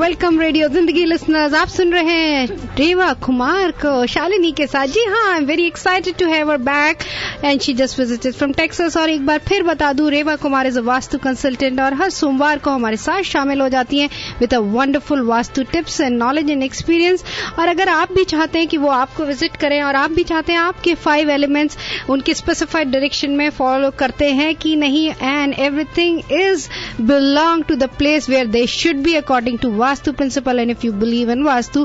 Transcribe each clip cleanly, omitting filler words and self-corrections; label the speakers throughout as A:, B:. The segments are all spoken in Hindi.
A: वेलकम रेडियो जिंदगी लिसनर्स, आप सुन रहे हैं रेवा कुमार को शालिनी के साथ। जी हाँ, I am very excited to have her back and she just visited from Texas. और एक बार फिर बता दूं, Reva Kumar is a vastu consultant और हर सोमवार को हमारे साथ शामिल हो जाती हैं with a wonderful vastu tips and knowledge and experience. और अगर आप भी चाहते हैं कि वो आपको विजिट करें और आप भी चाहते हैं आपके 5 एलिमेंट्स उनके स्पेसिफाइड डायरेक्शन में फॉलो करते हैं कि नहीं, and everything is belong to the place where they should be according to Vastu principle, and if you believe in Vastu,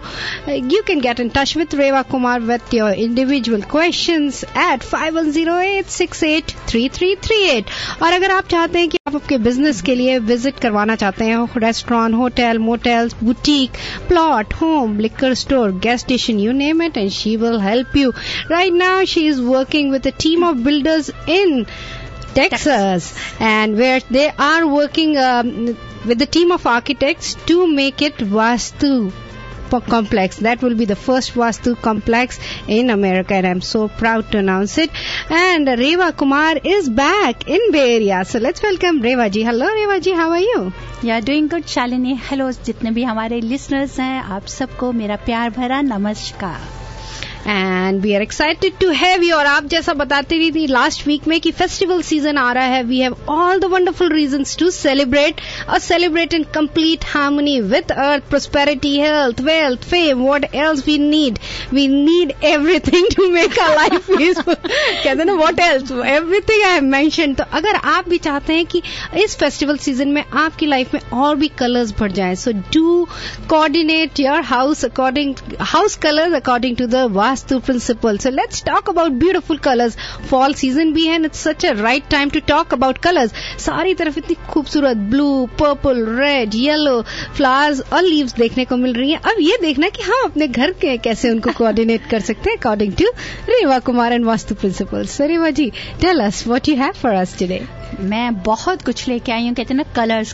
A: you can get in touch with Reva Kumar with your individual questions at 5108683338. और अगर आप चाहते हैं कि आप आपके बिजनेस के लिए विजिट करवाना चाहते हैं restaurant, hotel, motels, boutique, plot, home, liquor store, gas station, you name it, and she will help you. Right now she is working with a team of builders in Texas, and where they are working with the team of architects to make it Vastu complex. That will be the first Vastu complex in America, and I'm so proud to announce it. And Reva Kumar is back in Bay Area. So let's welcome Reva ji. Hello Reva ji, how are you?
B: Yeah, doing good Shalini. Hello जितने भी हमारे listeners हैं, आप सबको मेरा प्यार भरा नमस्कार.
A: And we are excited to have you. और आप जैसा बताती रही थी लास्ट वीक में कि फेस्टिवल सीजन आ रहा है, we have all the wonderful reasons to celebrate in complete harmony with earth, prosperity, health, wealth, fame. What else we need? We need everything to make our life peaceful. कहते हैं ना, what else? Everything I have mentioned. तो अगर आप भी चाहते हैं कि इस फेस्टिवल सीजन में आपकी लाइफ में और भी कलर्स बढ़ जाएं, so do coordinate your house colors according to the Vastu principle. So let's talk about beautiful colors. Fall season भी है, and it's such a right time to talk about colors. सारी तरफ इतनी खूबसूरत blue, purple, red, yellow flowers और लीव्स देखने को मिल रही हैं. अब ये देखना कि हम अपने घर के कैसे उनको कोऑर्डिनेट कर सकते हैं according to Reva Kumar and Vastu principles. So Reva ji, tell us what you have for us today.
B: मैं बहुत कुछ लेके आई हूँ. कहते हैं ना,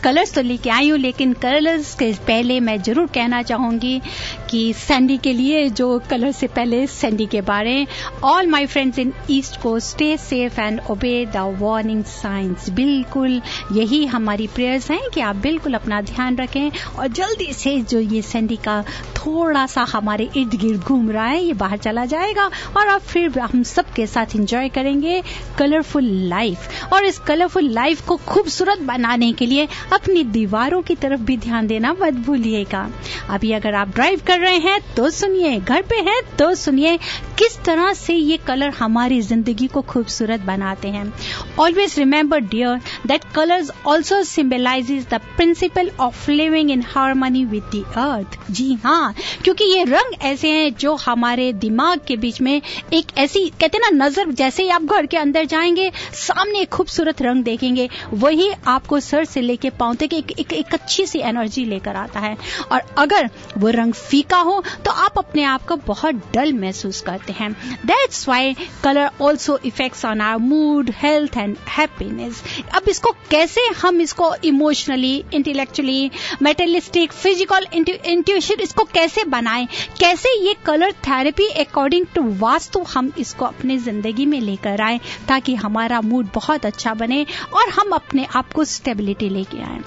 B: कलर्स तो लेके आई हूँ, लेकिन कलर्स के पहले मैं जरूर कहना चाहूंगी कि सैंडी के लिए जो कलर से पहले सैंडी के बारे. All my friends in east को stay safe and obey the warning signs. बिल्कुल यही हमारी प्रेयर्स हैं कि आप बिल्कुल अपना ध्यान रखें और जल्दी से जो ये सैंडी का थोड़ा सा हमारे इर्द गिर्द घूम रहा है ये बाहर चला जाएगा और अब फिर हम सबके साथ एंजॉय करेंगे कलरफुल लाइफ. और इस कलरफुल लाइफ को खूबसूरत बनाने के लिए अपनी दीवारों की तरफ भी ध्यान देना मत भूलिएगा. अभी अगर आप ड्राइव कर रहे हैं तो सुनिए, घर पे हैं तो सुनिए किस तरह से ये कलर हमारी जिंदगी को खूबसूरत बनाते हैं. Always remember dear that colours also symbolises the principle of living in harmony with the earth. जी हाँ, क्योंकि ये रंग ऐसे हैं जो हमारे दिमाग के बीच में एक ऐसी, कहते हैं ना, नजर, जैसे ही आप घर के अंदर जाएंगे सामने एक खूबसूरत रंग देखेंगे, वही आपको सर से लेके पांव तक एक अच्छी सी एनर्जी लेकर आता है. और अगर वो रंग फीका हो तो आप अपने आप को बहुत डल महसूस करते हैं. That's why colour also effects on our mood, health and happiness. अब इसको कैसे हम इसको emotionally, intellectually, materialistic, physical intuition इसको कैसे बनाएं, कैसे ये colour therapy according to Vastu हम इसको अपनी जिंदगी में लेकर आए ताकि हमारा मूड बहुत अच्छा बने और हम अपने आप को स्टेबिलिटी लेके आए.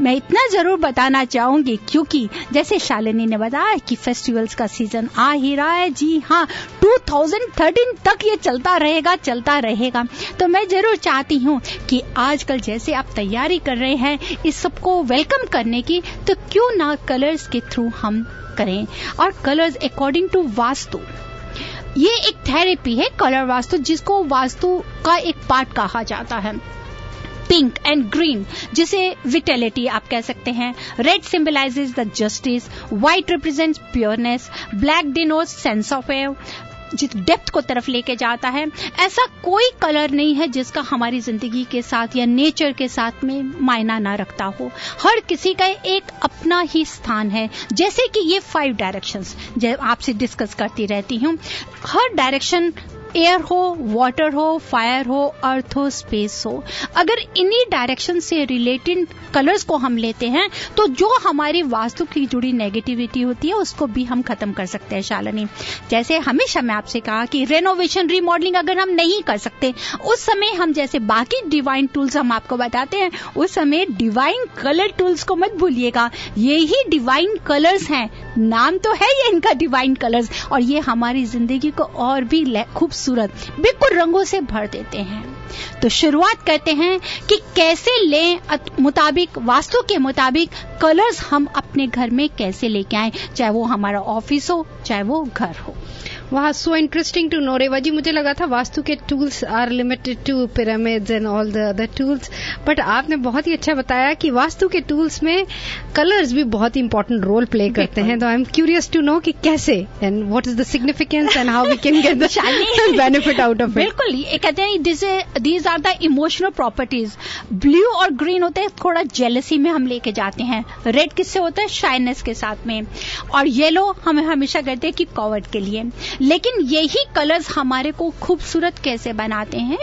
B: मैं इतना जरूर बताना चाहूंगी क्योंकि जैसे शालिनी ने बताया कि फेस्टिवल्स का सीजन आ ही रहा है. जी हाँ, 2013 तक ये चलता रहेगा. तो मैं जरूर चाहती हूँ कि आजकल जैसे आप तैयारी कर रहे हैं इस सबको वेलकम करने की, तो क्यों ना कलर्स के थ्रू हम करें. और कलर्स अकॉर्डिंग टू वास्तु ये एक थेरेपी है, कलर वास्तु, जिसको वास्तु का एक पार्ट कहा जाता है. पिंक एंड ग्रीन जिसे विटेलिटी आप कह सकते हैं. Red symbolises the justice, white represents pureness, black denotes sense of air, जिस डेप्थ को तरफ लेके जाता है. ऐसा कोई कलर नहीं है जिसका हमारी जिंदगी के साथ या नेचर के साथ में मायना ना रखता हो. हर किसी का एक अपना ही स्थान है. जैसे कि ये 5 डायरेक्शंस जब आपसे डिस्कस करती रहती हूँ, हर डायरेक्शन एयर हो, वाटर हो, फायर हो, अर्थ हो, स्पेस हो, अगर इन्हीं डायरेक्शन से रिलेटेड कलर्स को हम लेते हैं तो जो हमारी वास्तु की जुड़ी नेगेटिविटी होती है उसको भी हम खत्म कर सकते हैं। शालिनी, जैसे हमेशा मैं आपसे कहा कि रेनोवेशन, रीमॉडलिंग अगर हम नहीं कर सकते उस समय हम जैसे बाकी डिवाइन टूल्स हम आपको बताते हैं, उस समय डिवाइन कलर टूल्स को मत भूलिएगा। ये ही डिवाइन कलर्स हैं, नाम तो है ये इनका डिवाइन कलर्स, और ये हमारी जिंदगी को और भी खूबसूरत बिल्कुल रंगों से भर देते हैं। तो शुरुआत करते हैं कि कैसे लें मुताबिक, वास्तु के मुताबिक कलर्स हम अपने घर में कैसे लेके आएं, चाहे वो हमारा ऑफिस हो, चाहे वो घर हो।
A: वाह, so interesting to know Reva ji. मुझे लगा था वास्तु के tools are limited to pyramids and all the other tools, but आपने बहुत ही अच्छा बताया कि वास्तु के टूल्स में कलर्स भी बहुत ही इंपॉर्टेंट रोल प्ले करते हैं। तो I am curious to know कि कैसे and what is the significance and how we can get the benefit out of it.
B: बिल्कुल, ये कहते हैं these are the emotional properties. Blue और ग्रीन होते हैं थोड़ा जेलसी में हम लेके जाते हैं, रेड किससे होता है, शाइनेस के साथ में, और येलो हमें हमेशा कहते हैं कि कॉवर्ड के लिए। लेकिन यही कलर्स हमारे को खूबसूरत कैसे बनाते हैं,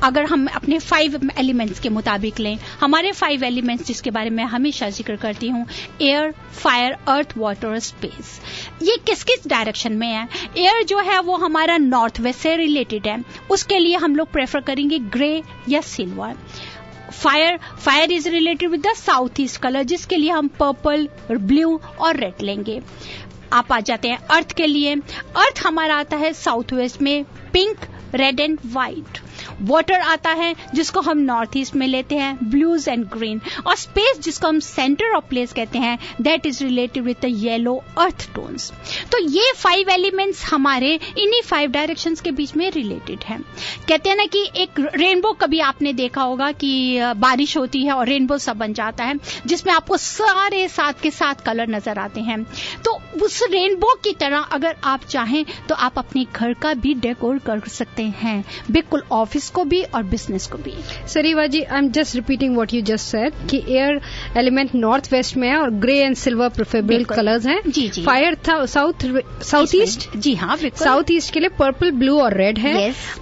B: अगर हम अपने 5 एलिमेंट्स के मुताबिक लें। हमारे 5 एलिमेंट्स जिसके बारे में हमेशा जिक्र करती हूँ, एयर, फायर, अर्थ, वाटर और स्पेस। ये किस किस डायरेक्शन में है? एयर जो है वो हमारा नॉर्थ वेस्ट से रिलेटेड है, उसके लिए हम लोग प्रेफर करेंगे ग्रे या silver. Fire is related with the south east colour, जिसके लिए हम पर्पल, ब्लू और रेड लेंगे। आप आ जाते हैं अर्थ के लिए। अर्थ हमारा आता है साउथ वेस्ट में, pink, red and white. Water आता है जिसको हम नॉर्थ ईस्ट में लेते हैं, ब्लूज एंड ग्रीन। और स्पेस जिसको हम सेंटर ऑफ प्लेस कहते हैं, that is related with the yellow earth tones. तो ये 5 एलिमेंट्स हमारे इन्हीं 5 डायरेक्शंस के बीच में रिलेटेड हैं। कहते हैं ना कि एक रेनबो, कभी आपने देखा होगा कि बारिश होती है और रेनबो सा बन जाता है, जिसमें आपको सारे 7 के 7 कलर नजर आते हैं। तो उस रेनबो की तरह अगर आप चाहें तो आप अपने घर का भी डेकोर कर सकते हैं, बिल्कुल ऑफिस को भी और बिजनेस को भी।
A: सरीवा जी, I am just repeating what you just said कि एयर एलिमेंट नॉर्थ वेस्ट में है और grey and silver preferable colours हैं।
B: जी जी।
A: फायर था साउथ ईस्ट।
B: जी हाँ, बिल्कुल।
A: साउथ ईस्ट के लिए पर्पल, ब्लू और रेड है।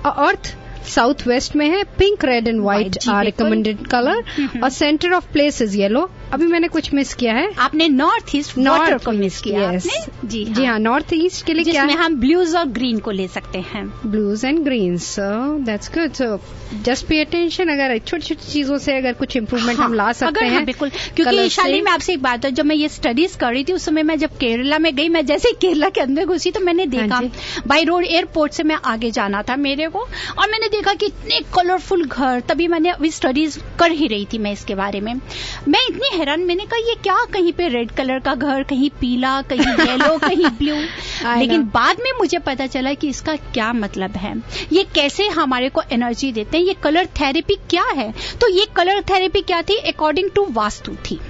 A: और अर्थ साउथ वेस्ट में है, pink, red and white are recommended colour. और centre of place is yellow. अभी मैंने कुछ मिस किया है,
B: आपने नॉर्थ ईस्ट वाटर को मिस किया।
A: yes.
B: आपने
A: जी हाँ, नॉर्थ ईस्ट के लिए क्या
B: है, हम ब्लूज और ग्रीन को ले सकते हैं,
A: blues and green. So that's good. So just pay attention, अगर छोटी छोटी चीजों से अगर कुछ इम्प्रूवमेंट हम ला सकते हैं।
B: बिल्कुल, क्योंकि शाली मैं आपसे एक बात है, जब मैं ये स्टडीज कर रही थी उस समय मैं जब केरला में गई, मैं जैसे केरला के अंदर घुसी तो मैंने देखा बाई रोड एयरपोर्ट से मैं आगे जाना था मेरे को, और मैंने देखा कि इतने कलरफुल घर। तभी मैंने अभी स्टडीज कर ही रही थी मैं इसके बारे में। मैं इतनी हैरान, मैंने कहा ये क्या, कहीं पे रेड कलर का घर, कहीं पीला, कहीं येलो, कहीं ब्लू। लेकिन बाद में मुझे पता चला कि इसका क्या मतलब है, ये कैसे हमारे को एनर्जी देते हैं, ये कलर थेरेपी क्या है। तो ये कलर थेरेपी क्या थी, अकॉर्डिंग टू वास्तु थी।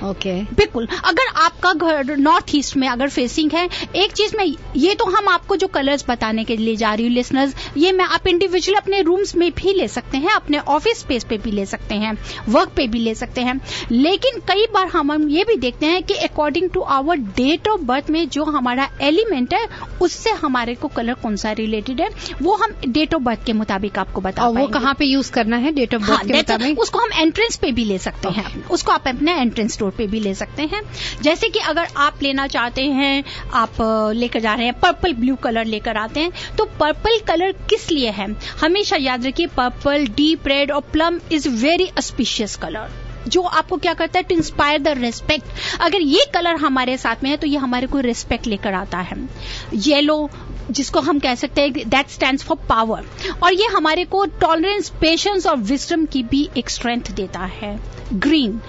A: ओके
B: बिल्कुल, अगर आपका घर नॉर्थ ईस्ट में अगर फेसिंग है, एक चीज में ये तो हम आपको जो कलर्स बताने के लिए जा रही हूँ लिसनर्स, ये मैं आप इंडिविजुअल अपने रूम्स में भी ले सकते हैं, अपने ऑफिस स्पेस पे भी ले सकते हैं, वर्क पे भी ले सकते हैं। लेकिन कई बार हम ये भी देखते हैं कि according to our date of birth में जो हमारा एलिमेंट है उससे हमारे को कलर कौन सा रिलेटेड है, वो हम डेट ऑफ बर्थ के मुताबिक आपको बता पाएंगे।
A: वो कहाँ पे यूज करना है डेट ऑफ बर्थ के मुताबिक?
B: उसको हम एंट्रेंस पे भी ले सकते हैं, उसको आप अपने एंट्रेंस पे भी ले सकते हैं। जैसे कि अगर आप लेना चाहते हैं, आप लेकर जा रहे हैं पर्पल ब्लू कलर लेकर आते हैं, तो पर्पल कलर किस लिए है, हमेशा याद रखिए पर्पल, डीप रेड और plum is very auspicious colour, जो आपको क्या करता है, टू इंस्पायर द रिस्पेक्ट। अगर ये कलर हमारे साथ में है तो ये हमारे को रिस्पेक्ट लेकर आता है। येलो जिसको हम कह सकते हैं दैट स्टैंड्स फॉर पावर, और ये हमारे को टॉलरेंस, पेशेंस और विजडम की भी एक स्ट्रेंथ देता है। ग्रीन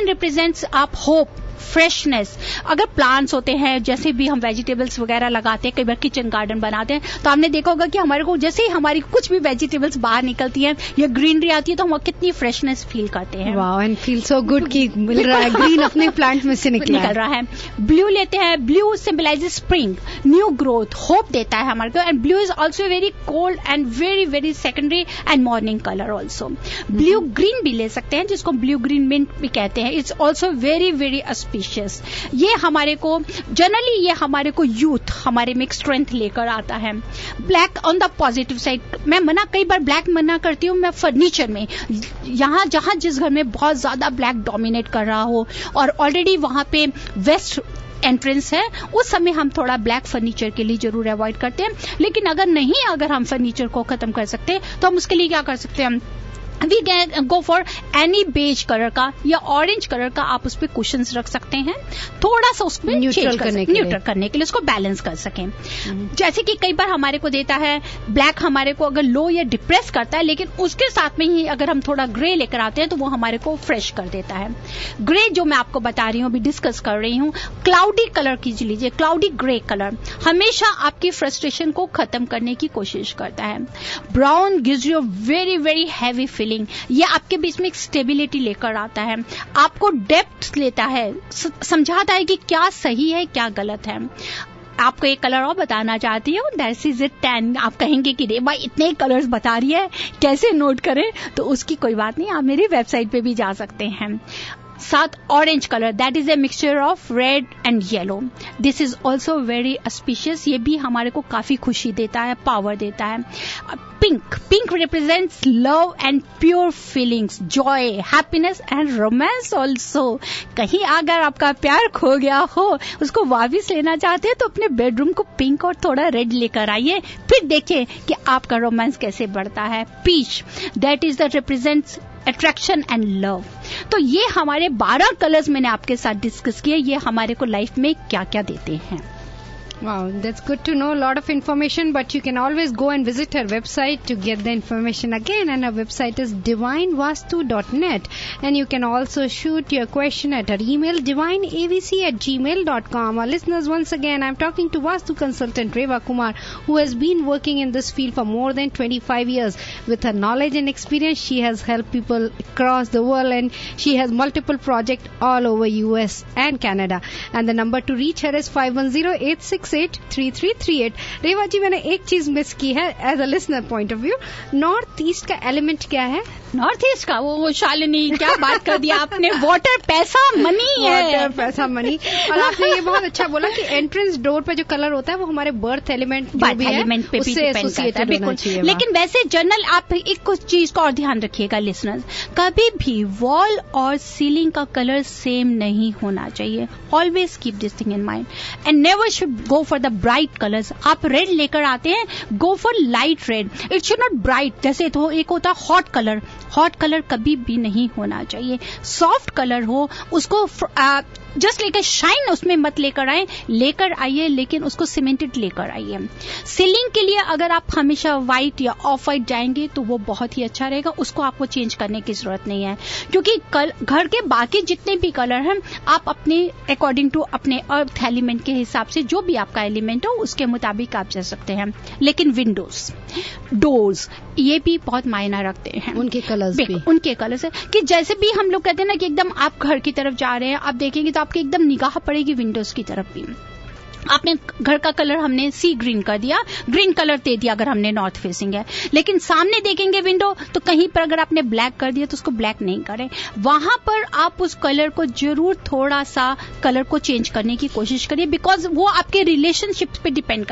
B: रिप्रेजेंट्स आप होप, फ्रेशनेस। अगर प्लांट्स होते हैं, जैसे भी हम वेजिटेबल्स वगैरह लगाते हैं, कई बार किचन गार्डन बनाते हैं, तो आपने देखा होगा कि हमारे को जैसे ही हमारी कुछ भी वेजिटेबल्स बाहर निकलती हैं या ग्रीनरी आती है तो हम कितनी फ्रेशनेस फील करते हैं।
A: Wow, and feel so good कि मिल रहा है ग्रीन अपने प्लांट में से निकल
B: रहा है। ब्लू लेते हैं, blue symbolizes spring, new growth, hope देता है हमारे को। And blue is also very cold and very very secondary and morning colour also. Blue green भी ले सकते हैं, जिसको ब्लू ग्रीन मिंट भी कहते हैं। It's also very very auspicious. ये हमारे को जनरली ये हमारे को यूथ हमारे में स्ट्रेंथ लेकर आता है। Black on the positive side, मैं कई बार ब्लैक मना करती हूँ। मैं फर्नीचर में यहाँ जहां जिस घर में बहुत ज्यादा ब्लैक डोमिनेट कर रहा हो और ऑलरेडी वहां पे वेस्ट एंट्रेंस है, उस समय हम थोड़ा ब्लैक फर्नीचर के लिए जरूर अवॉइड करते हैं। लेकिन अगर हम फर्नीचर को खत्म कर सकते हैं तो हम उसके लिए क्या कर सकते हैं, we can go for any beige colour का या ऑरेंज कलर का आप उस पर कुशंस रख सकते हैं, थोड़ा सा उसमें न्यूट्रल करने के लिए उसको बैलेंस कर सकें। जैसे कि कई बार हमारे को देता है ब्लैक, हमारे को अगर लो या डिप्रेस करता है, लेकिन उसके साथ में ही अगर हम थोड़ा ग्रे लेकर आते हैं तो वो हमारे को फ्रेश कर देता है। ग्रे जो मैं आपको बता रही हूँ, अभी डिस्कस कर रही हूँ, क्लाउडी कलर कीज लीजिए। क्लाउडी ग्रे कलर हमेशा आपकी फ्रस्ट्रेशन को खत्म करने की कोशिश करता है। Brown gives you very very heavy feeling, ये आपके बीच में एक स्टेबिलिटी लेकर आता है, आपको डेप्थ लेता है, समझाता है कि क्या सही है क्या गलत है। आपको एक कलर और बताना चाहती हूँ, दैट इज 10। आप कहेंगे कि रे भाई इतने कलर्स बता रही है, कैसे नोट करें? तो उसकी कोई बात नहीं, आप मेरी वेबसाइट पे भी जा सकते हैं। 7 orange colour, that is a mixture of red and yellow. This is also very auspicious, ये भी हमारे को काफी खुशी देता है, पावर देता है। Pink represents love and pure feelings, Joy, happiness and romance also. कहीं अगर आपका प्यार खो गया हो, उसको वापस लेना चाहते हैं तो अपने बेडरूम को पिंक और थोड़ा रेड लेकर आइए, फिर देखिए कि आपका रोमांस कैसे बढ़ता है। Peach, that is the represents attraction and love. तो ये हमारे 12 कलर्स मैंने आपके साथ डिस्कस किए, ये हमारे को लाइफ में क्या क्या देते हैं।
A: Wow, that's good to know. A lot of information, but you can always go and visit her website to get the information again. And her website is divinevastu.net. And you can also shoot your question at her email, divineavc@gmail.com. Our listeners, once again, I'm talking to Vastu consultant Reva Kumar, who has been working in this field for more than 25 years. With her knowledge and experience, she has helped people across the world, and she has multiple projects all over US and Canada. And the number to reach her is 510-868-3338. रेवा जी, मैंने एक चीज मिस की है as a listener point of view. North east का एलिमेंट क्या है?
B: नॉर्थ ईस्ट का वो शालिनी, क्या बात कर दिया आपने। वाटर, पैसा, मनी है।
A: वाटर, पैसा, मनी। और आपने ये बहुत अच्छा बोला कि एंट्रेंस डोर पे जो कलर होता है वो हमारे बर्थ एलिमेंट पे भी एसोसिएटेड होना चाहिए।
B: लेकिन वैसे जनरल आप एक कुछ चीज का और ध्यान रखिएगा लिसनर्स, कभी भी वॉल और सीलिंग का कलर सेम नहीं होना चाहिए। Always keep this thing in mind and never should go for the bright colours. आप रेड लेकर आते हैं, go for light red, it should not bright. जैसे तो एक होता है हॉट कलर, हॉट कलर कभी भी नहीं होना चाहिए। सॉफ्ट कलर हो, उसको जस्ट लेकर शाइन उसमें मत लेकर लेकर आइए, लेकिन उसको सीमेंटेड लेकर आइए। सीलिंग के लिए अगर आप हमेशा व्हाइट या ऑफ व्हाइट जाएंगे तो वो बहुत ही अच्छा रहेगा, उसको आपको चेंज करने की जरूरत नहीं है, क्योंकि घर के बाकी जितने भी कलर हैं आप अपने अकॉर्डिंग टू अपने अर्थ एलिमेंट के हिसाब से जो भी आपका एलिमेंट हो उसके मुताबिक आप जा सकते हैं। लेकिन विंडोज, डोर्स, ये भी बहुत मायना रखते हैं,
A: उनके कलर्स भी।
B: उनके कलर्स है कि जैसे भी हम लोग कहते हैं ना कि एकदम आप घर की तरफ जा रहे हैं, आप देखेंगे तो आपकी एकदम निगाह पड़ेगी विंडोज की तरफ भी। आपने घर का कलर हमने सी ग्रीन कर दिया, ग्रीन कलर दे दिया अगर हमने नॉर्थ फेसिंग है, लेकिन सामने देखेंगे विंडो तो कहीं पर अगर आपने ब्लैक कर दिया तो उसको ब्लैक नहीं करें। वहां पर आप उस कलर को जरूर थोड़ा सा कलर को चेंज करने की कोशिश करिए, बिकॉज वो आपके रिलेशनशिप पे डिपेंड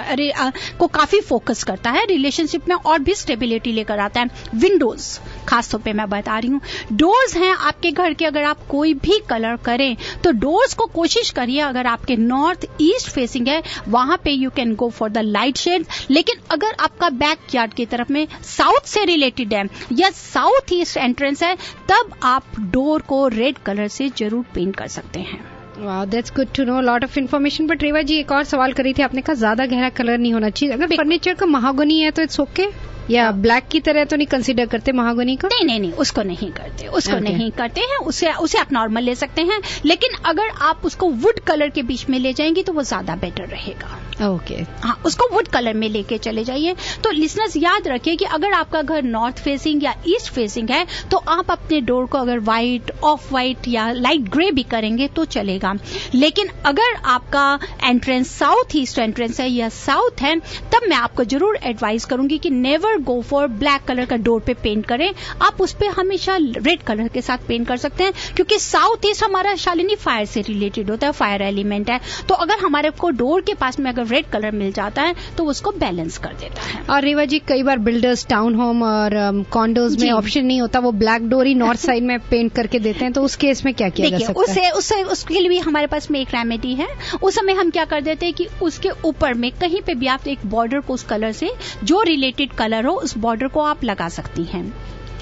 B: को काफी फोकस करता है, रिलेशनशिप में और भी स्टेबिलिटी लेकर आता है। विंडोज खासतौर पे मैं बता रही हूँ, डोर्स हैं आपके घर के, अगर आप कोई भी कलर करें तो डोर्स को कोशिश करिए अगर आपके नॉर्थ ईस्ट फेसिंग है वहां पे you can go for the light shade. लेकिन अगर आपका बैक यार्ड की तरफ में साउथ से रिलेटेड है या साउथ ईस्ट एंट्रेंस है, तब आप डोर को रेड कलर से जरूर पेंट कर सकते हैं।
A: Wow, that's good to know. A lot of information. But रेवा जी, एक और सवाल करी थी आपने, कहा ज्यादा गहरा कलर नहीं होना चाहिए। अगर फर्नीचर का महागनी है तो इट्स ओके, या ब्लैक की तरह तो नहीं कंसीडर करते महागनी को?
B: नहीं, उसको नहीं करते, नहीं करते हैं, उसे आप नॉर्मल ले सकते हैं। लेकिन अगर आप उसको वुड कलर के बीच में ले जाएंगे तो वो ज्यादा बेटर रहेगा।
A: ओके,
B: हाँ, उसको वुड कलर में लेके चले जाइए। तो लिसनर्स याद रखिए कि अगर आपका घर नॉर्थ फेसिंग या ईस्ट फेसिंग है तो आप अपने डोर को अगर व्हाइट, ऑफ व्हाइट या लाइट ग्रे भी करेंगे तो चलेगा। लेकिन अगर आपका एंट्रेंस साउथ ईस्ट एंट्रेंस है या साउथ है, तब मैं आपको जरूर एडवाइस करूंगी कि never go for black colour का डोर पे पेंट करें, आप उस पे हमेशा रेड कलर के साथ पेंट कर सकते हैं, क्योंकि साउथ ईस्ट हमारा शालिनी फायर से रिलेटेड होता है, फायर एलिमेंट है, तो अगर हमारे को डोर के पास में अगर रेड कलर मिल जाता है तो उसको बैलेंस कर देता है।
A: और रेवा जी, कई बार बिल्डर्स टाउन होम और कॉन्डोज में ऑप्शन नहीं होता, वो ब्लैक डोर ही नॉर्थ साइड में पेंट करके देते हैं, तो उस केस में क्या किया जा सकता है?
B: उसके लिए भी हमारे पास में एक रेमेडी है। उस समय हम क्या कर देते हैं कि उसके ऊपर में कहीं पे भी आप एक बॉर्डर को उस कलर से जो रिलेटेड कलर हो उस बॉर्डर को आप लगा सकती हैं।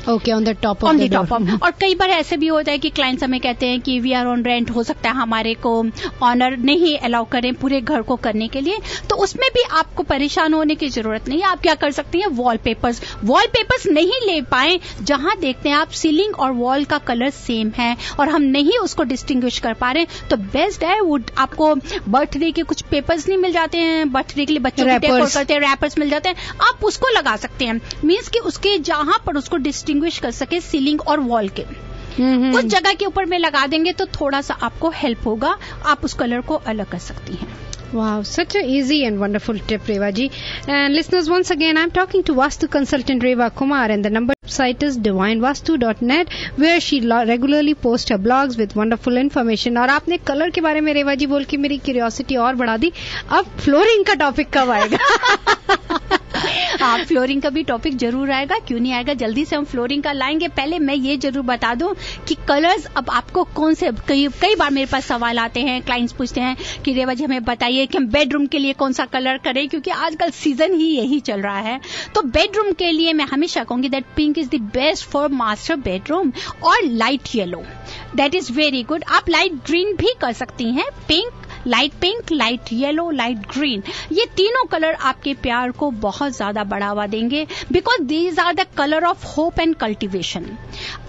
A: Okay, on the top of the door.
B: और कई बार ऐसे भी होता है कि क्लाइंट्स हमें कहते हैं कि वी आर ऑन रेंट, हो सकता है हमारे को ऑनर नहीं अलाउ करें पूरे घर को करने के लिए, तो उसमें भी आपको परेशान होने की जरूरत नहीं है। आप क्या कर सकती हैं, वॉलपेपर्स नहीं ले पाए, जहां देखते हैं आप सीलिंग और वॉल का कलर सेम है और हम नहीं उसको डिस्टिंग्विश कर पा रहे, तो बेस्ट है वो आपको बर्थडे के कुछ पेपर्स नहीं मिल जाते हैं, बर्थडे के लिए बच्चों को डेकोर करते हैं, रैपर्स मिल जाते हैं, आप उसको लगा सकते हैं। मीन्स कि उसके जहां पर उसको डिस्टिंग्विश कर सके सीलिंग और वॉल के उस जगह के ऊपर में लगा देंगे तो थोड़ा सा आपको हेल्प होगा, आप उस कलर को अलग कर सकती हैं।
A: Wow, such a easy and wonderful tip, Reva ji. And listeners, once again, I'm talking to Vastu consultant Reva Kumar, and the number site is divinevastu.net, where she regularly posts her blogs with wonderful information. और आपने कलर के बारे में रेवा जी बोल के मेरी क्यूरियोसिटी और बढ़ा दी। अब फ्लोरिंग का टॉपिक कब आएगा?
B: हाँ, फ्लोरिंग का भी टॉपिक जरूर आएगा, क्यों नहीं आएगा, जल्दी से हम फ्लोरिंग का लाएंगे। पहले मैं ये जरूर बता दूं कि कलर्स अब आपको कौन से, कई बार मेरे पास सवाल आते हैं, क्लाइंट्स पूछते हैं कि रेवा जी हमें बताइए कि हम बेडरूम के लिए कौन सा कलर करें, क्योंकि आजकल सीजन ही यही चल रहा है। तो बेडरूम के लिए मैं हमेशा कहूंगी that pink is the best for master bedroom, और light yellow that is very good. आप लाइट ग्रीन भी कर सकती हैं, pink, light yellow, light green, ये तीनों कलर आपके प्यार को बहुत ज्यादा बढ़ावा देंगे, because these are the colour of hope and cultivation.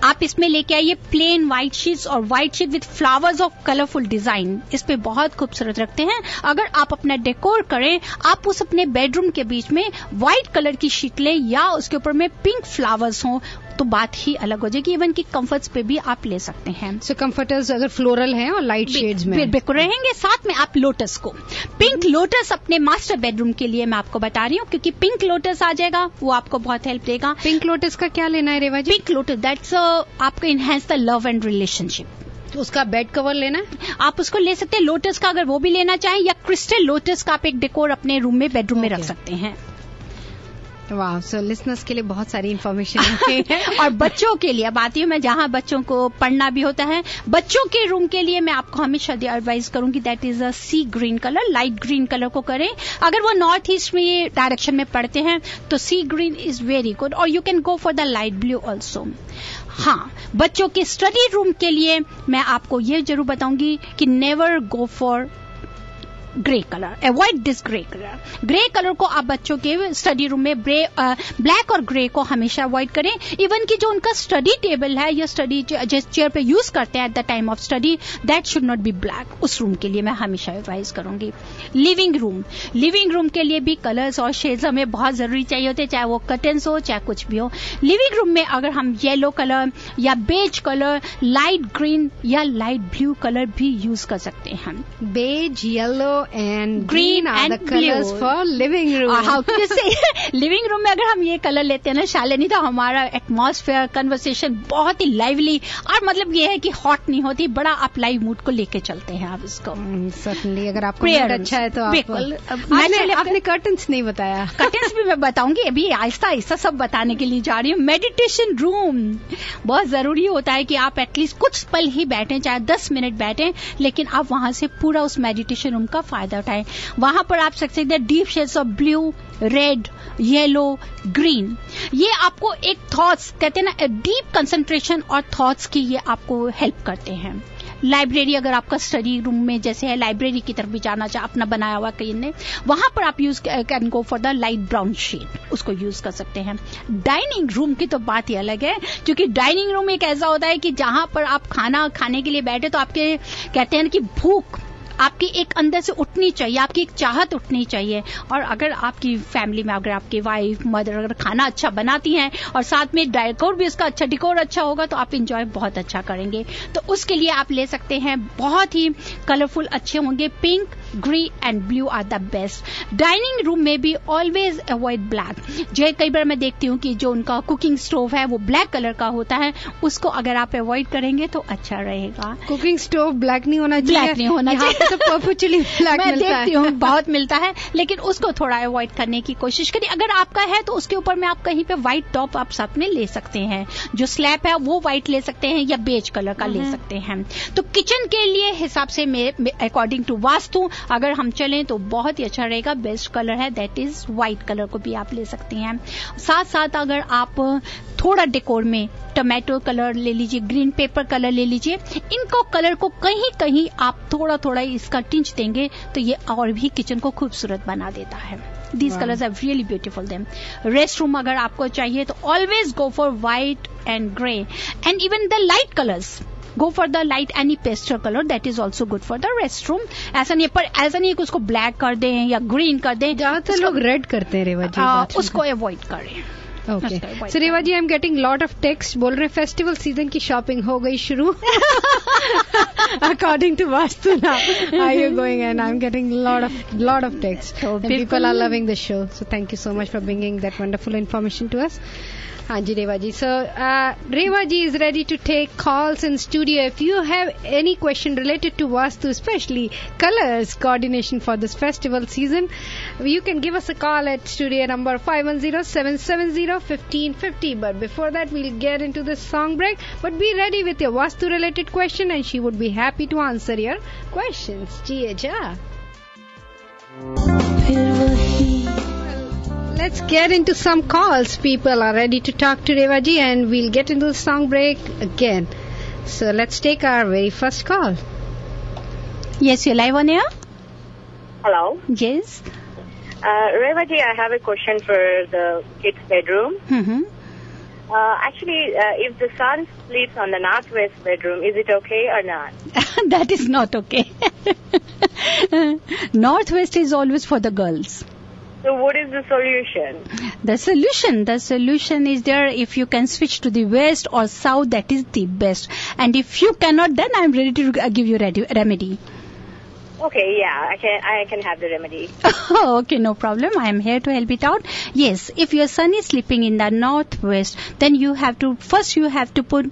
B: आप इसमें लेके आइए प्लेन व्हाइट शीट्स और white sheet with flowers of colourful design, इस पे बहुत खूबसूरत रखते हैं। अगर आप अपना डेकोर करें, आप उस अपने बेडरूम के बीच में व्हाइट कलर की शीट लें या उसके ऊपर में पिंक फ्लावर्स हों, तो बात ही अलग हो जाएगी। इवन की कंफर्ट्स पे भी आप ले सकते हैं।
A: सो कंफर्टर्स अगर फ्लोरल हैं और लाइट शेड्स में
B: बिल्कुल रहेंगे। साथ में आप लोटस को, पिंक लोटस अपने मास्टर बेडरूम के लिए मैं आपको बता रही हूँ, क्योंकि पिंक लोटस आ जाएगा, वो आपको बहुत हेल्प देगा।
A: पिंक लोटस का क्या लेना है रेवा जी?
B: पिंक लोटस दैट्स आपको enhance the love and relationship.
A: तो उसका बेड कवर लेना है,
B: आप उसको ले सकते हैं लोटस का, अगर वो भी लेना चाहें, या क्रिस्टल लोटस का आप एक डेकोर अपने रूम में, बेडरूम में रख सकते हैं।
A: वाह, सो लिसनर्स के लिए बहुत सारी इन्फॉर्मेशन है।
B: और बच्चों के लिए अब आती हूँ मैं, जहाँ बच्चों को पढ़ना भी होता है, बच्चों के रूम के लिए मैं आपको हमेशा एडवाइस करूंगी that is a sea green colour, light green colour को करें। अगर वो नॉर्थ ईस्ट में ये डायरेक्शन में पढ़ते हैं तो सी ग्रीन इज वेरी गुड, और you can go for the light blue also. हाँ, बच्चों के स्टडी रूम के लिए मैं आपको ये जरूर बताऊंगी कि never go for grey colour, avoid this grey colour. Grey colour को आप बच्चों के स्टडी रूम में ब्लैक और ग्रे को हमेशा अवॉइड करें। इवन कि जो उनका स्टडी टेबल है या स्टडी जिस चेयर पे यूज करते हैं at the time of study, that should not be black. उस रूम के लिए मैं हमेशा एडवाइज करूंगी। लिविंग रूम के लिए भी कलर्स और शेड्स हमें बहुत जरूरी चाहिए होते हैं, चाहे वो कर्टन्स हो चाहे कुछ भी हो। लिविंग रूम में अगर हम येलो कलर या बेज कलर, लाइट ग्रीन या लाइट ब्लू कलर भी यूज कर सकते हैं।
A: Beige, yellow and green are the colors for living room.
B: How to say living room में अगर हम ये कलर लेते हैं ना शालिनी, तो हमारा एटमॉस्फेयर, कन्वर्सेशन बहुत ही लाइवली, और मतलब ये है कि हॉट नहीं होती, बड़ा आप लाइव मूड को लेके चलते हैं आप इसको।
A: Certainly, अगर आपको मूड अच्छा है तो
B: बिल्कुल।
A: आपने कर्टन्स नहीं बताया।
B: कर्टन्स भी मैं बताऊंगी, अभी आहिस्ता आहिस्ता सब बताने के लिए जा रही हूँ। मेडिटेशन रूम बहुत जरूरी होता है कि आप एटलीस्ट कुछ पल ही बैठें, चाहे 10 मिनट बैठें, लेकिन आप वहां से पूरा उस मेडिटेशन रूम का फायदा उठाएं। वहां पर आप सकते हैं deep shades of blue, red, yellow, green. ये आपको एक थॉट्स कहते हैं ना, डीप कंसंट्रेशन और थॉट्स की ये आपको हेल्प करते हैं। लाइब्रेरी, अगर आपका स्टडी रूम में जैसे है, लाइब्रेरी की तरफ भी जाना चाहे, अपना बनाया हुआ कहीं ने, वहां पर आप you can go for the light brown shade, उसको यूज कर सकते हैं। डाइनिंग रूम की तो बात ही अलग है, क्योंकि डाइनिंग रूम एक ऐसा होता है कि जहां पर आप खाना खाने के लिए बैठे तो आपके कहते हैं कि भूख आपकी एक अंदर से उठनी चाहिए, आपकी एक चाहत उठनी चाहिए। और अगर आपकी फैमिली में अगर आपकी वाइफ मदर अगर खाना अच्छा बनाती हैं और साथ में डेकोर भी उसका अच्छा डेकोर अच्छा होगा तो आप इंजॉय बहुत अच्छा करेंगे। तो उसके लिए आप ले सकते हैं, बहुत ही कलरफुल अच्छे होंगे। Pink, green and blue are the best. Dining room में भी ऑलवेज अवॉइड ब्लैक। जो कई बार मैं देखती हूँ कि जो उनका कुकिंग स्टोव है वो ब्लैक कलर का होता है, उसको अगर आप अवॉइड करेंगे तो अच्छा रहेगा।
A: कुकिंग स्टोव ब्लैक नहीं होना चाहिए,
B: ब्लैक नहीं होना चाहिए।
A: तो परपेचुअली ब्लैक
B: मैं देखती हूँ बहुत मिलता है, लेकिन उसको थोड़ा अवॉइड करने की कोशिश करिए। अगर आपका है तो उसके ऊपर में आप कहीं पे व्हाइट टॉप आप साथ में ले सकते हैं। जो स्लैब है वो व्हाइट ले सकते हैं या बेज कलर का ले सकते हैं। तो किचन के लिए हिसाब से अकॉर्डिंग टू वास्तु अगर हम चलें तो बहुत ही अच्छा रहेगा। बेस्ट कलर है दैट इज व्हाइट कलर को भी आप ले सकते हैं। साथ साथ अगर आप थोड़ा डेकोर में टोमेटो कलर ले लीजिए, ग्रीन पेपर कलर ले लीजिए, इनको कलर को कहीं कहीं आप थोड़ा थोड़ा इसका टिंच देंगे तो ये और भी किचन को खूबसूरत बना देता है। These colors are really beautiful them. Restroom अगर आपको चाहिए तो always go for white and grey and even the light colors. Go for the light any pastel color that is also good for the restroom. ऐसा नहीं है कि उसको ब्लैक कर दें या ग्रीन कर दें।
A: ज्यादातर लोग रेड करते हैं रेवा जी,
B: उसको अवॉइड करें।
A: Okay so Reva ji, I am getting lot of text, बोल रहे हैं फेस्टिवल सीजन की शॉपिंग हो गई शुरू according to vastu now are you going, and I am getting lot of text, people are loving the show, so thank you so much for bringing that wonderful information to us. हाँ जी रेवा जी, so Reva ji is ready to take calls in studio. If you have any question related to Vastu, especially colors coordination for this festival season, you can give us a call at studio number 510-770-1550. But before that, we'll get into this song break. But be ready with your Vastu related question and she would be happy to answer your questions. Ji ja. Let's get into some calls. People are ready to talk to Reva ji and we'll get into the song break again. So let's take our very first call.
B: Yes, you're live on air.
C: Hello.
B: Yes.
C: Reva ji, I have a question for the kids' bedroom.
B: Mm-hmm.
C: Actually, if the sun sleeps on the northwest bedroom, is it okay or not?
B: That is not okay. Northwest is always for the girls.
C: So what is the solution?
B: The solution is there. If you can switch to the west or south, that is the best. And if you cannot, then I am ready to give you remedy.
C: Okay, yeah, I can have the remedy.
B: Okay, no problem. I am here to help it out. Yes, if your son is sleeping in the northwest, then you have to put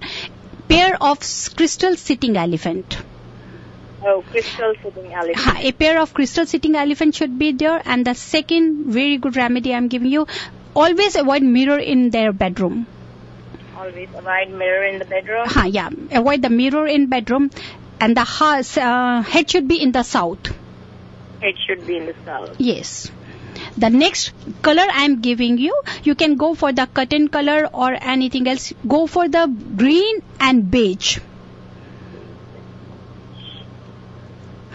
B: pair of crystal sitting elephant.
C: Oh, crystal sitting elephant.
B: A pair of crystal sitting elephant should be there. And the second very good remedy I am giving you, always avoid mirror in their bedroom.
C: Always avoid mirror in the bedroom?
B: Yeah, avoid the mirror in bedroom. And the head should be in the south.
C: It should be in the south.
B: Yes. The next color I am giving you, you can go for the curtain color or anything else. Go for the green and beige.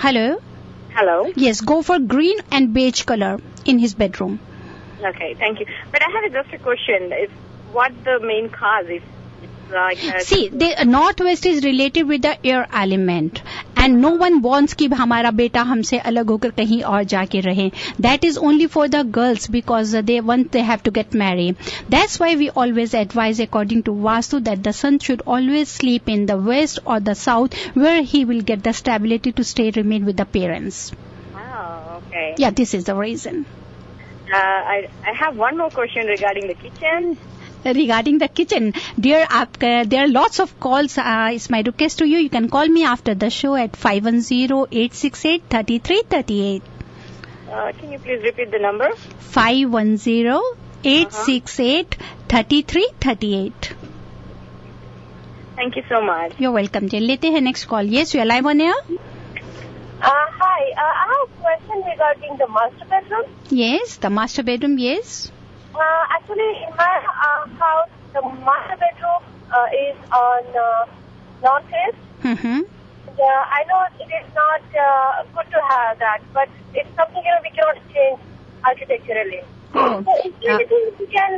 B: Hello?
C: Hello?
B: Yes, go for green and beige color in his bedroom.
C: Okay, thank you. But I have just a question. What the main cause is?
B: See, the northwest is related with the air element, and no one wants कि हमारा बेटा हमसे अलग होकर कहीं और जाके रहे. That is only for the girls because they have to get married. That's why we always advise according to Vastu that the son should always sleep in the west or the south where he will get the stability to remain with the parents.
C: Oh, okay.
B: Yeah, this is the reason.
C: I have one more question regarding the kitchen.
B: Regarding the kitchen, dear, there are lots of calls. It's my request to you. You can call me after the show at 510-868-3338.
C: Can you please repeat the number?
B: 510-868-3338.
C: Thank you so much.
B: You're welcome. लेते हैं next call. Yes, you are live on air.
D: Hi, I have a question regarding the master bedroom.
B: Yes, the master bedroom. Yes.
D: Actually, in my house, the master bedroom is on northeast.
B: Mm-hmm.
D: I know it is not good to have that, but it's something we cannot change architecturally.
B: Oh.
D: So is there anything we can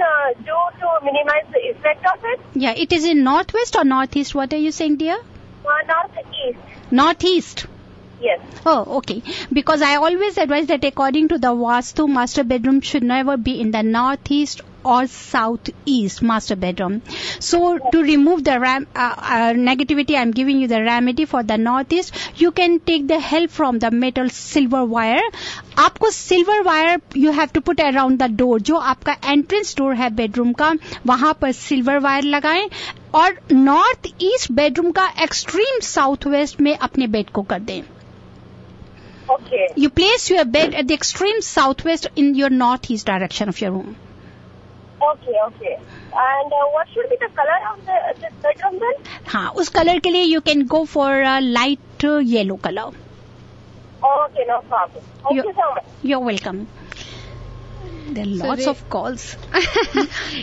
D: do to minimize the effect of it?
B: Yeah, it is in northwest or northeast. What are you saying, dear?
D: Northeast.
B: Northeast.
D: Yes.
B: Oh, okay. Because I always advise that according to the Vastu, master bedroom should never be in the northeast or southeast master bedroom. So to remove the negativity, I'm giving you the remedy for the northeast. You can take the help from the metal silver wire. आपको silver wire you have to put around the door. जो आपका entrance door है bedroom का, वहां पर silver wire लगाएं और नॉर्थ ईस्ट बेडरूम का एक्सट्रीम साउथ वेस्ट में अपने बेड को कर दें.
D: Okay.
B: You place your bed at the extreme southwest in your northeast direction of your room.
D: Okay, okay. And what should be the color of this bedroom then?
B: हाँ, उस कलर के लिए you can go for a light yellow color.
D: Okay, no problem. Thank you so much.
B: You're welcome. There are lots of calls.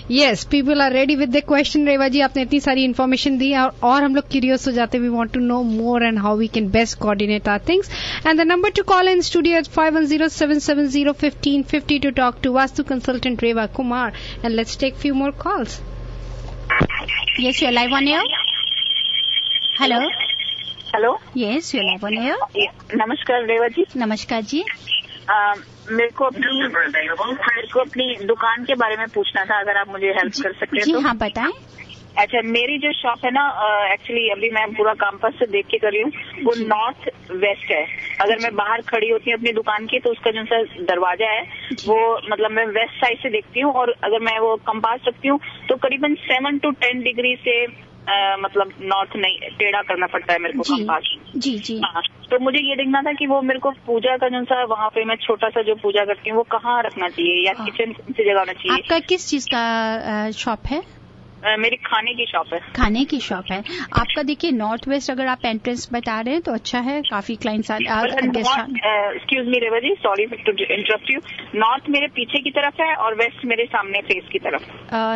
A: Yes, people are ready with their question. रेवा जी, आपने इतनी सारी इन्फॉर्मेशन दी और हम लोग क्यूरियस हो जाते. We want to know more and how we can best coordinate our things. And the number to call in studio is 510-770-1550 to talk to Vastu consultant Reva Kumar. And let's take few more calls.
B: Yes, you're live on air. Hello.
E: Hello.
B: Yes, you're live on air.
E: नमस्कार रेवा जी.
B: नमस्कार जी.
E: मेरे को अपनी दुकान के बारे में पूछना था, अगर आप मुझे हेल्प कर सकते हैं
B: जी
E: तो.
B: हाँ, बताएं.
E: अच्छा, मेरी जो शॉप है ना, एक्चुअली अभी मैं पूरा कैंपस से देख के कर रही हूँ, वो नॉर्थ वेस्ट है. अगर मैं बाहर खड़ी होती हूँ अपनी दुकान की तो उसका जो सा दरवाजा है वो मतलब मैं वेस्ट साइड से देखती हूँ, और अगर मैं वो कंपास रखती हूँ तो करीबन 7 to 10 डिग्री से मतलब नॉर्थ नहीं टेढ़ा करना पड़ता है मेरे को कंपास.
B: जी जी.
E: हाँ, तो मुझे ये देखना था कि वो मेरे को पूजा का जो सा वहाँ पे मैं छोटा सा जो पूजा करती हूँ वो कहाँ रखना चाहिए, या किचन कौन सी जगह होना चाहिए.
B: आपका किस चीज का शॉप है?
E: मेरी खाने की शॉप है.
B: खाने की शॉप है आपका. देखिए, नॉर्थ वेस्ट अगर आप एंट्रेंस बता रहे हैं तो अच्छा है, काफी clients.
E: Excuse me Reva ji, sorry to interrupt you. North मेरे पीछे की तरफ है और वेस्ट मेरे सामने फेस की तरफ.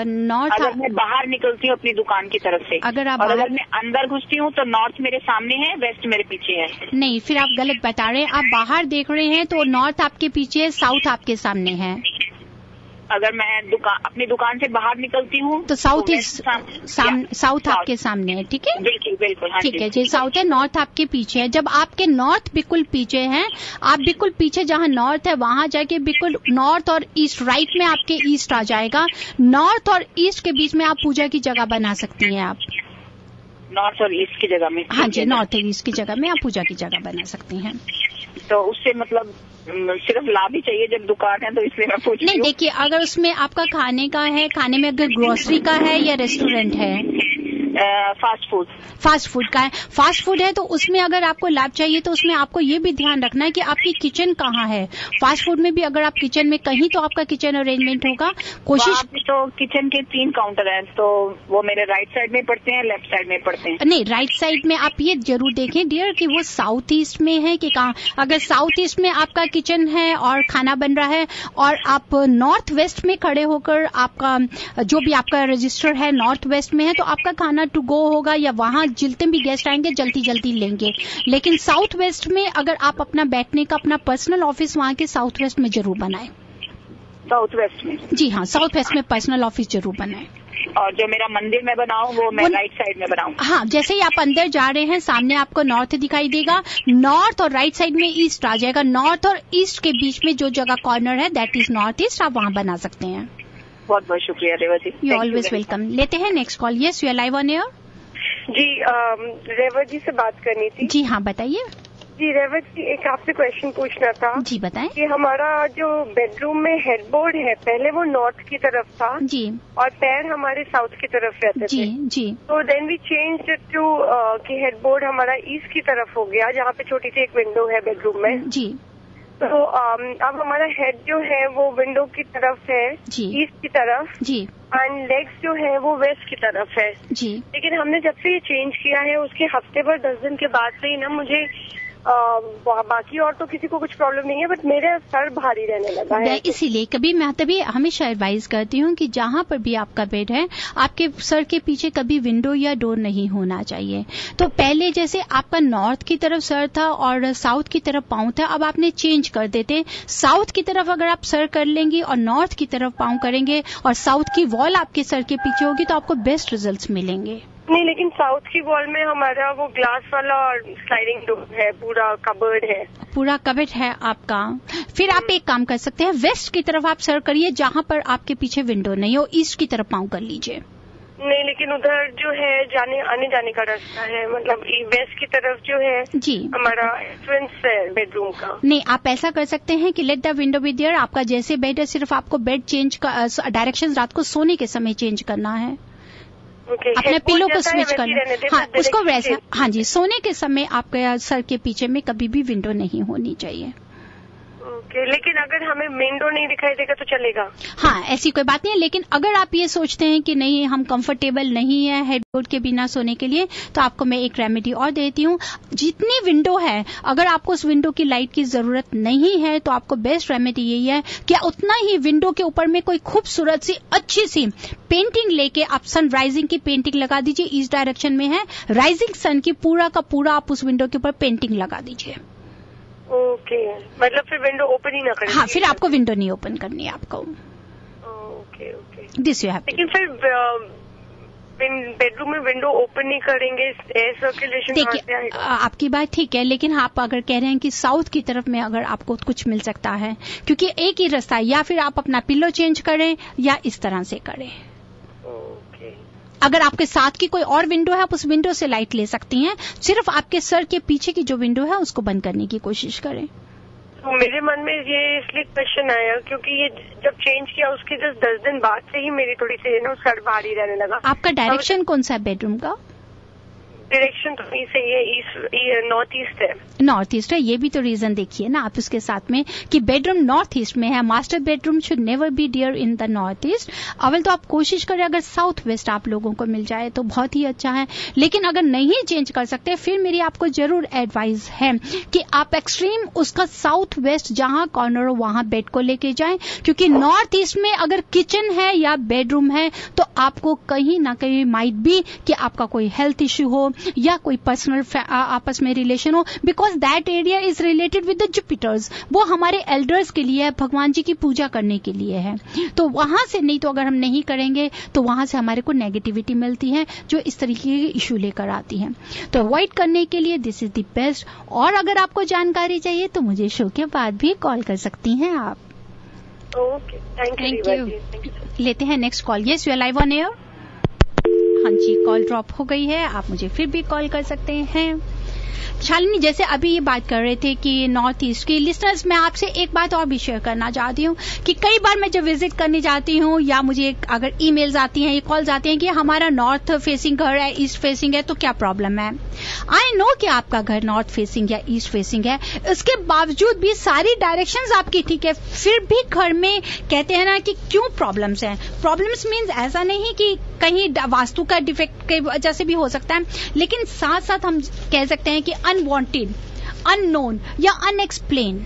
B: नॉर्थ
E: अगर मैं बाहर निकलती हूँ अपनी दुकान की तरफ से,
B: अगर आप
E: अगर मैं अंदर घुसती हूँ तो नॉर्थ मेरे सामने है, वेस्ट मेरे पीछे है.
B: नहीं, फिर आप गलत बता रहे हैं. आप बाहर देख रहे हैं तो नॉर्थ आपके पीछे है, साउथ आपके सामने है.
E: अगर मैं अपनी दुकान से बाहर निकलती हूँ
B: तो साउथ साउथ आपके सामने है. ठीक है,
E: बिल्कुल बिल्कुल. हाँ,
B: ठीक है जी. साउथ है, नॉर्थ आपके पीछे है. जब आपके नॉर्थ बिल्कुल पीछे हैं, आप बिल्कुल पीछे जहाँ नॉर्थ है वहां जाके बिल्कुल नॉर्थ और ईस्ट, राइट में आपके ईस्ट आ जाएगा. नॉर्थ और ईस्ट के बीच में आप पूजा की जगह बना सकती हैं. आप
E: नॉर्थ और ईस्ट की जगह में?
B: हाँ जी, नॉर्थ और ईस्ट की जगह में आप पूजा की जगह बना सकती हैं.
E: तो उससे मतलब सिर्फ लाभ ही चाहिए जब दुकान है, तो इसलिए मैं पूछ रही हूँ.
B: नहीं, देखिए, अगर उसमें आपका खाने का है, खाने में अगर ग्रोसरी का है या रेस्टोरेंट है,
E: फास्ट फूड
B: का है, फास्ट फूड है, तो उसमें अगर आपको लाभ चाहिए तो उसमें आपको ये भी ध्यान रखना है कि आपकी किचन कहाँ है. फास्ट फूड में भी अगर आप किचन में कहीं तो आपका किचन अरेंजमेंट होगा. कोशिश
E: तो किचन के 3 काउंटर हैं, तो वो मेरे राइट साइड में पड़ते हैं, लेफ्ट साइड में पड़ते हैं.
B: नहीं, राइट साइड में आप ये जरूर देखें डियर कि वो साउथ ईस्ट में है कि कहाँ. अगर साउथ ईस्ट में आपका किचन है और खाना बन रहा है और आप नॉर्थ वेस्ट में खड़े होकर आपका जो भी आपका रजिस्टर है नॉर्थ वेस्ट में है, तो आपका खाना टू गो होगा या वहां जितने भी गेस्ट आएंगे जल्दी जल्दी लेंगे. लेकिन साउथ वेस्ट में अगर आप अपना बैठने का अपना पर्सनल ऑफिस वहां के साउथ वेस्ट में जरूर बनाएं.
E: साउथ वेस्ट में?
B: जी हाँ, साउथ वेस्ट में पर्सनल ऑफिस जरूर बनाएं.
E: और जो मेरा मंदिर में बनाऊं वो मैं राइट साइड में बनाऊं?
B: हाँ, जैसे ही आप अंदर जा रहे हैं सामने आपको नॉर्थ दिखाई देगा, नॉर्थ और राइट साइड में ईस्ट आ जाएगा. नॉर्थ और ईस्ट के बीच में जो जगह कॉर्नर है दैट इज नॉर्थ ईस्ट, आप वहां बना सकते हैं.
E: बहुत बहुत शुक्रिया Reva ji.
B: You always welcome. लेते हैं next call. Yes, you are live on air.
D: जी, रेवा जी से बात करनी थी.
B: जी हाँ, बताइए.
D: जी रेवा जी, एक आपसे क्वेश्चन पूछना था.
B: जी बताएं.
D: कि हमारा जो बेडरूम में हेडबोर्ड है, पहले वो नॉर्थ की तरफ था
B: जी,
D: और पैर हमारे साउथ की तरफ रहते थे.
B: जी.
D: तो देन वी चेंज टू कि हेडबोर्ड हमारा ईस्ट की तरफ हो गया, जहाँ पे छोटी सी एक विंडो है बेडरूम में.
B: जी.
D: तो अब हमारा हेड जो है वो विंडो की तरफ है, ईस्ट की तरफ.
B: जी.
D: एंड लेग्स जो है वो वेस्ट की तरफ है.
B: जी.
D: लेकिन हमने जब से ये चेंज किया है उसके हफ्ते भर 10 दिन के बाद से ही ना मुझे बाकी और तो किसी को कुछ प्रॉब्लम नहीं है, बट मेरे सर भारी रहने लगा है.
B: इसीलिए कभी मैं तभी हमेशा एडवाइज करती हूँ कि जहाँ पर भी आपका बेड है आपके सर के पीछे कभी विंडो या डोर नहीं होना चाहिए. तो पहले जैसे आपका नॉर्थ की तरफ सर था और साउथ की तरफ पाँव था, अब आपने चेंज कर देते. साउथ की तरफ अगर आप सर कर लेंगी और नॉर्थ की तरफ पाँव करेंगे और साउथ की वॉल आपके सर के पीछे होगी तो आपको बेस्ट रिजल्ट्स मिलेंगे.
D: नहीं, लेकिन साउथ की वॉल में हमारा वो ग्लास वाला स्लाइडिंग डोर है, पूरा कबर्ड है।
B: पूरा कबर्ड है आपका। फिर आप एक काम कर सकते हैं, वेस्ट की तरफ आप सर करिए, जहां पर आपके पीछे विंडो नहीं हो, ईस्ट की तरफ पाँव कर लीजिए।
D: नहीं, लेकिन उधर जो है आने जाने का रास्ता है, मतलब वेस्ट की तरफ जो है
B: जी
D: हमारा एंट्रेंस है बेडरूम का।
B: नहीं, आप ऐसा कर सकते हैं कि let the window be there. आपका जैसे बेड है, सिर्फ आपको बेड चेंज का डायरेक्शन रात को सोने के समय चेंज करना है। अपने पिलो को स्विच करना। हाँ, उसको वैसा, हाँ जी, सोने के समय आपके सर के पीछे में कभी भी विंडो नहीं होनी चाहिए।
D: लेकिन अगर हमें विंडो नहीं दिखाई देगा तो चलेगा?
B: हाँ, ऐसी कोई बात नहीं है। लेकिन अगर आप ये सोचते हैं कि नहीं, हम कंफर्टेबल नहीं है हेडबोर्ड के बिना सोने के लिए, तो आपको मैं एक रेमेडी और देती हूँ। जितनी विंडो है, अगर आपको उस विंडो की लाइट की जरूरत नहीं है, तो आपको बेस्ट रेमेडी यही है कि उतना ही विंडो के ऊपर में कोई खूबसूरत सी अच्छी सी पेंटिंग लेके आप सनराइजिंग की पेंटिंग लगा दीजिए। ईस्ट डायरेक्शन में है, राइजिंग सन की पूरा का पूरा आप उस विंडो के ऊपर पेंटिंग लगा दीजिए।
D: ओके, मतलब फिर विंडो ओपन ही ना करें?
B: हाँ, फिर आपको विंडो नहीं ओपन करनी है आपको।
D: Okay
B: this you have.
D: लेकिन फिर बेडरूम में विंडो ओपन नहीं करेंगे, एयर सर्कुलेशन कहाँ से आएगा?
B: आपकी बात ठीक है, लेकिन आप अगर कह रहे हैं कि साउथ की तरफ में अगर आपको कुछ मिल सकता है, क्योंकि एक ही रास्ता है, या फिर आप अपना पिलो चेंज करें या इस तरह से करें। अगर आपके साथ की कोई और विंडो है, आप उस विंडो से लाइट ले सकती हैं। सिर्फ आपके सर के पीछे की जो विंडो है उसको बंद करने की कोशिश करें।
D: तो मेरे मन में ये इसलिए क्वेश्चन आया क्योंकि ये जब चेंज किया उसके 10 दिन बाद से ही मेरी थोड़ी सी सर भारी रहने लगा।
B: आपका डायरेक्शन कौन सा है बेडरूम का?
D: डायरेक्शन तो सही है, नॉर्थ ईस्ट है।
B: नॉर्थ ईस्ट है, ये भी तो रीजन देखिए ना आप उसके साथ में कि बेडरूम नॉर्थ ईस्ट में है। Master bedroom should never be dear in the north east. अवल तो आप कोशिश करें अगर साउथ वेस्ट आप लोगों को मिल जाए तो बहुत ही अच्छा है। लेकिन अगर नहीं चेंज कर सकते, फिर मेरी आपको जरूर एडवाइस है कि आप एक्सट्रीम उसका साउथ वेस्ट जहां कॉर्नर हो वहां बेड को लेके जाएं, क्योंकि नॉर्थ ईस्ट में अगर किचन है या बेडरूम है तो आपको कहीं ना कहीं माइट बी कि आपका कोई हेल्थ इश्यू हो या कोई पर्सनल आपस में रिलेशन हो, because that area is related with the Jupiter's. वो हमारे एल्डर्स के लिए है, भगवान जी की पूजा करने के लिए है। तो वहां से नहीं, तो अगर हम नहीं करेंगे तो वहां से हमारे को नेगेटिविटी मिलती है जो इस तरीके के इश्यू लेकर आती है। तो अवॉइड करने के लिए दिस इज द बेस्ट। और अगर आपको जानकारी चाहिए तो मुझे शो के बाद भी कॉल कर सकती हैं आप।
D: Okay, thank you.
B: लेते हैं next call. Yes, you are live on air. हाँ जी, कॉल ड्रॉप हो गई है, आप मुझे फिर भी कॉल कर सकते हैं। शालिनी, जैसे अभी ये बात कर रहे थे कि नॉर्थ ईस्ट की लिसनर्स, मैं आपसे एक बात और भी शेयर करना चाहती हूँ कि कई बार मैं जब विजिट करने जाती हूँ या मुझे अगर ईमेल्स आती हैं या कॉल्स आती हैं कि हमारा नॉर्थ फेसिंग घर है, ईस्ट फेसिंग है, तो क्या प्रॉब्लम है। आई नो कि आपका घर नॉर्थ फेसिंग या ईस्ट फेसिंग है, इसके बावजूद भी सारी डायरेक्शंस आपकी ठीक है, फिर भी घर में कहते हैं ना कि क्यों प्रॉब्लम्स हैं। प्रॉब्लम्स मीन्स ऐसा नहीं कि कहीं वास्तु का डिफेक्ट की वजह से भी हो सकता है, लेकिन साथ साथ हम कह सकते हैं कि अनवांटेड, अननोन या अनएक्सप्लेन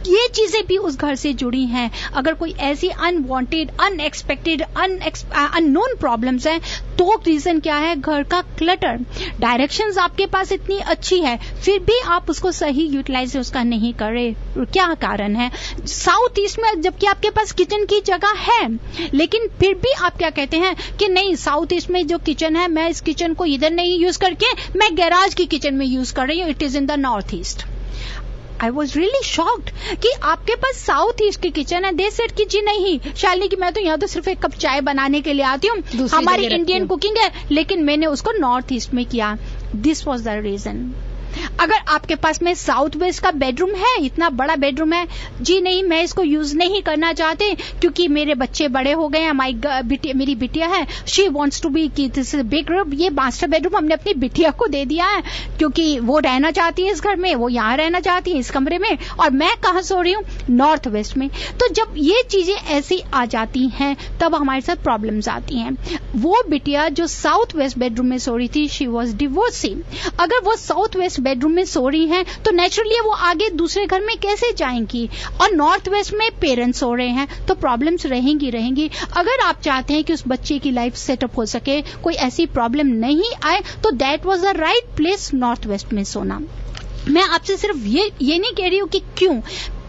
B: ये चीजें भी उस घर से जुड़ी हैं। अगर कोई ऐसी अनवांटेड, अनएक्सपेक्टेड, अननोन प्रॉब्लम्स हैं तो रीजन क्या है? घर का क्लटर। डायरेक्शंस आपके पास इतनी अच्छी है फिर भी आप उसको सही यूटिलाइज उसका नहीं कर रहे, क्या कारण है? साउथ ईस्ट में जबकि आपके पास किचन की जगह है, लेकिन फिर भी आप क्या कहते हैं कि नहीं, साउथ ईस्ट में जो किचन है, मैं इस किचन को इधर नहीं यूज करके मैं गैराज की किचन में यूज कर रही हूँ, it is in the north east. I was really shocked कि आपके पास साउथ ईस्ट की किचन है। दे सेड कि जी नहीं शालिनी, कि मैं तो यहाँ तो सिर्फ एक कप चाय बनाने के लिए आती हूँ, हमारी इंडियन कुकिंग है, लेकिन मैंने उसको नॉर्थ ईस्ट में किया। This was the reason. अगर आपके पास में साउथ वेस्ट का बेडरूम है, इतना बड़ा बेडरूम है, जी नहीं मैं इसको यूज नहीं करना चाहते क्योंकि मेरे बच्चे बड़े हो गए हैं, मेरी बिटिया है, शी वांट्स टू बी की दिस बिग रूम, ये मास्टर बेडरूम हमने अपनी बिटिया को दे दिया है क्योंकि वो रहना चाहती है इस घर में, वो यहाँ रहना चाहती है इस कमरे में, और मैं कहाँ सो रही हूँ? नॉर्थ वेस्ट में। तो जब ये चीजें ऐसी आ जाती हैं तब हमारे साथ प्रॉब्लम्स आती हैं। वो बिटिया जो साउथ वेस्ट बेडरूम में सो रही थी, शी वॉज डिवोर्सी। अगर वो साउथ वेस्ट बेडरूम में सो रही हैं तो नेचुरली वो आगे दूसरे घर में कैसे जाएंगी? और नॉर्थ वेस्ट में पेरेंट्स सो रहे हैं तो प्रॉब्लम्स रहेंगी। अगर आप चाहते हैं कि उस बच्चे की लाइफ सेटअप हो सके, कोई ऐसी प्रॉब्लम नहीं आए, तो that was the right place north west में सोना। मैं आपसे सिर्फ ये नहीं कह रही हूं कि क्यों,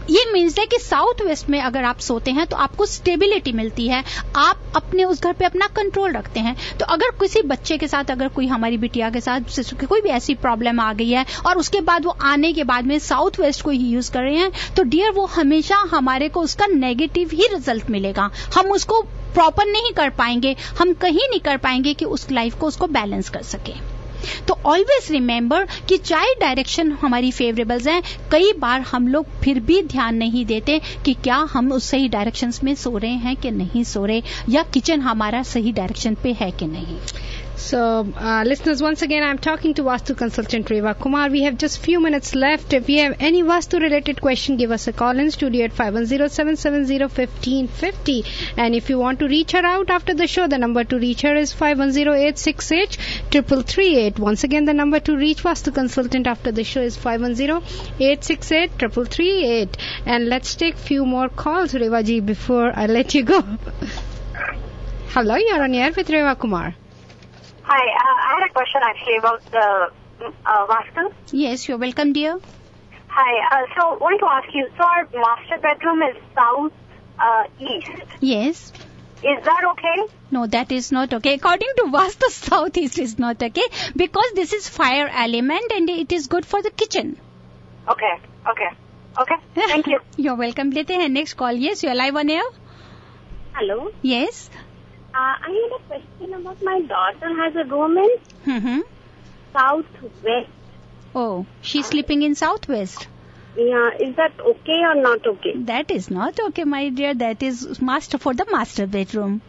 B: ये मीन्स है कि साउथ वेस्ट में अगर आप सोते हैं तो आपको स्टेबिलिटी मिलती है, आप अपने उस घर पे अपना कंट्रोल रखते हैं। तो अगर किसी बच्चे के साथ, अगर कोई हमारी बिटिया के साथ कोई भी ऐसी प्रॉब्लम आ गई है और उसके बाद वो आने के बाद में साउथ वेस्ट को ही यूज कर रहे हैं, तो डियर वो हमेशा हमारे को उसका नेगेटिव ही रिजल्ट मिलेगा। हम उसको प्रॉपर नहीं कर पाएंगे, हम कहीं नहीं कर पाएंगे कि उस लाइफ को उसको बैलेंस कर सके। तो ऑलवेज रिमेंबर कि चाहे डायरेक्शन हमारी फेवरेबल्स हैं, कई बार हम लोग फिर भी ध्यान नहीं देते कि क्या हम उस सही डायरेक्शंस में सो रहे हैं कि नहीं सो रहे, या किचन हमारा सही डायरेक्शन पे है कि नहीं।
A: So, listeners, once again, I'm talking to Vastu consultant Reva Kumar. We have just few minutes left. If you have any Vastu-related question, give us a call in studio at 510-770-1550. And if you want to reach her out after the show, the number to reach her is 510-868-3338. Once again, the number to reach Vastu consultant after the show is 510-868-3338. And let's take few more calls, Reva ji, before I let you go. Hello, you're on air with Reva Kumar.
D: Hi, I had a question actually about Vastu.
B: Yes, you're welcome, dear.
D: Hi, so I wanted to ask you, so our master bedroom is south-east.
B: Yes.
D: Is that okay?
B: No, that is not okay. According to Vastu, southeast is not okay because this is fire element and it is good for the kitchen.
D: Okay. Thank you.
B: You're welcome. लेते हैं next call. Yes, you're live on air.
D: Hello.
B: Yes.
D: I had a question about my daughter has a room in southwest.
B: Oh, she's sleeping in southwest.
D: Yeah, is that okay or not okay?
B: That is not okay, my dear. That is for the master bedroom.